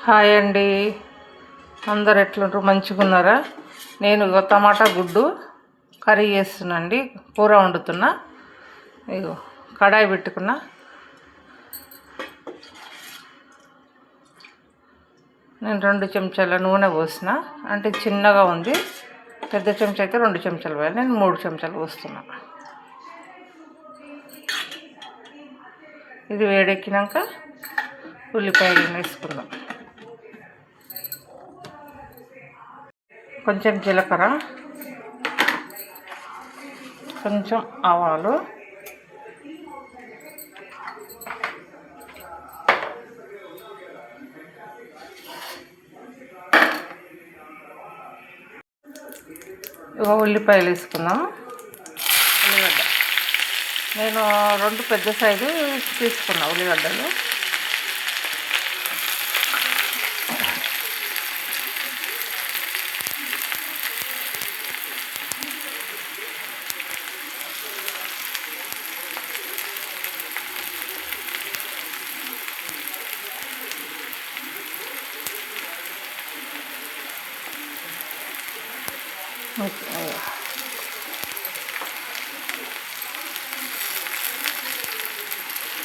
Hi అండి, అందరు ఎట్లుంటారు? మంచిగా ఉన్నారా? నేను టమాటా గుడ్డు కర్రీ చేస్తున్నా అండి, కూర వండుతున్నా. ఇగో కడాయి పెట్టుకున్నా. నేను 2 చెంచాల నూనె పోసిన, అంటే చిన్నగా ఉంది. పెద్ద చెంచా అయితే 2 చెంచాలు పోయాలి, నేను 3 చెంచాలు పోస్తున్నా. ఇది వేడెక్కినాక ఉల్లిపాయలు వేసుకుందాం. కొంచెం జీలకర్ర, కొంచెం ఆవాలు, ఉల్లిపాయలు వేసుకుందాం. ఉల్లిగడ్డ నేను 2 పెద్ద సైజు తీసుకున్నా ఉల్లిగడ్డలు.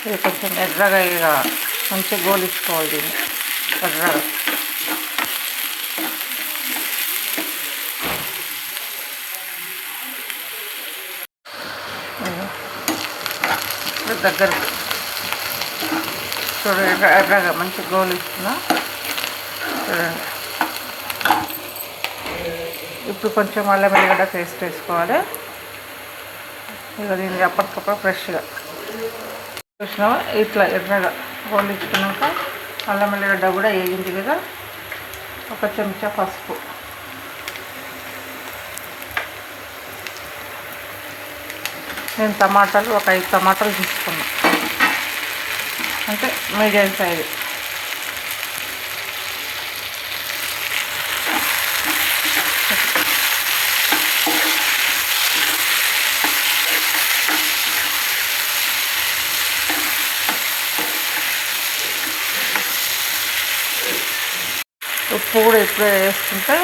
ఇది కొంచెం ఎర్రగా ఇక మంచిగా గోలించుకోవాలి దీన్ని ఎర్రగా. దగ్గరకు చూడండి, ఎర్రగా మంచిగా గోలిస్తున్నా చూడండి. ఇప్పుడు కొంచెం అల్లం వెల్లిగడ్డ పేస్ట్ వేసుకోవాలి. ఇక దీన్ని అప్పటికప్పుడు ఫ్రెష్గా చూసినావా, ఇట్లా ఎర్రగా గోలించుకున్నాక అల్లం వెల్లిగడ్డ కూడా వేగింది కదా. 1 చెంచా పసుపు, నేను టమాటాలు ఒక 5 టమాటాలు తీసుకున్నా, అంటే మీడియం సైజు. ఉప్పు కూడా ఇప్పుడే వేసుకుంటే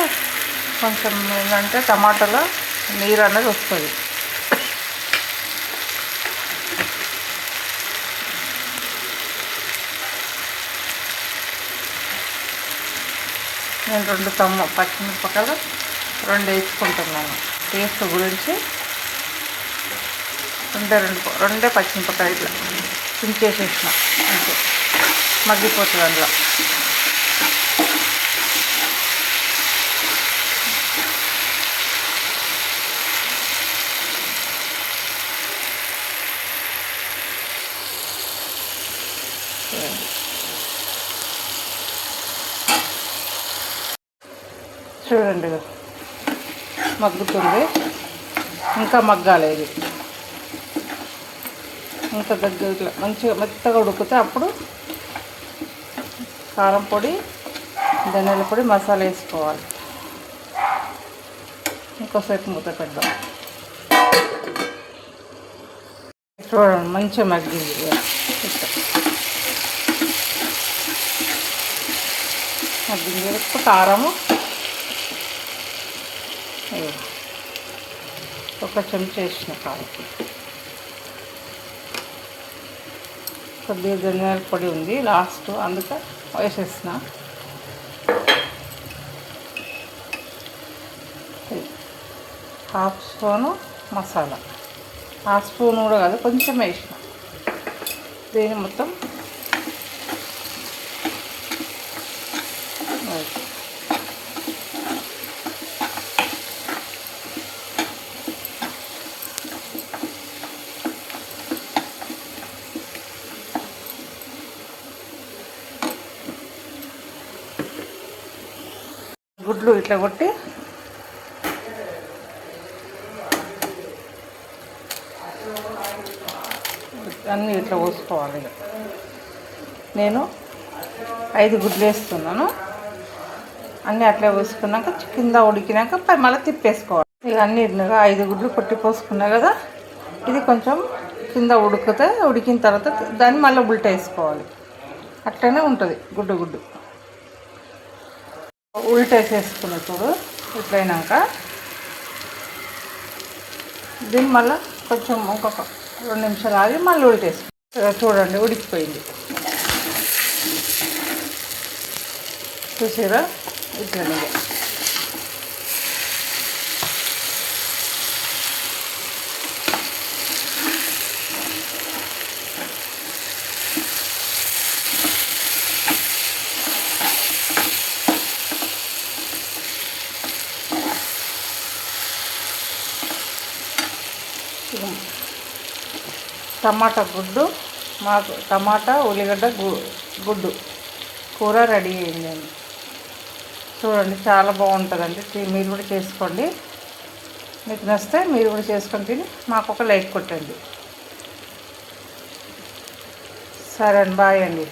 కొంచెం ఏంటంటే టమాటాలో నీరు అనేది వస్తుంది. నేను 2 పచ్చిమిరపకాయలు 2 వేసుకుంటున్నాను. టేస్ట్ గురించి 2 పచ్చిమిరపకాయలు ఇట్లా చించేసేసిన, అంతే మగ్గిపోతుంది అందులో. చూడండి మగ్గుతుంది, ఇంకా మగ్గాలి. ఇది ఇంకా ఇట్లా మంచిగా మెత్తగా ఉడికితే అప్పుడు కారం పొడి, ధనియాల పొడి, మసాలా వేసుకోవాలి. ఇంకోసేపు మూత పెడదాం. చూడండి మంచిగా మగ్గింది. మగ్గింది. ఇప్పుడు కారము 1 చెంచా వేసిన కారం, కొద్దిగా ధనియాల పొడి ఉంది లాస్ట్, అందుకే వేసేసిన. 1/2 స్పూను మసాలా, 1/2 స్పూన్ కూడా కాదు, కొంచెం వేసిన. దీన్ని మొత్తం గుడ్లు ఇట్లా కొట్టి అన్నీ ఇట్లా పోసుకోవాలి. నేను 5 గుడ్లు వేస్తున్నాను. అన్నీ అట్లా పోసుకున్నాక కింద ఉడికినాక మళ్ళీ తిప్పేసుకోవాలి. ఇక అన్నీ 5 గుడ్లు కొట్టి పోసుకున్నా కదా. ఇది కొంచెం కింద ఉడికిన తర్వాత దాన్ని మళ్ళీ ఉల్టా వేసుకోవాలి. అట్లనే ఉంటుంది గుడ్డు. ఉల్టేసేసుకున్న చూడు. ఇట్లయినాక దీన్ని మళ్ళీ కొంచెం ఇంకొక 2 నిమిషాలు ఆగి మళ్ళీ ఉల్టేసుకు. చూడండి ఉడికిపోయింది. చూసారా ఇట్లనే. టమాటా గుడ్డు, మాకు టమాటా ఉల్లిగడ్డ గుడ్డు కూర రెడీ అయిందండి. చూడండి చాలా బాగుంటుందండి. మీరు కూడా చేసుకోండి. మీకు నచ్చితే మీరు కూడా చేసుకొని తిని మాకు ఒక లైక్ కొట్టండి. సరే అండి, బాయ్ అండి.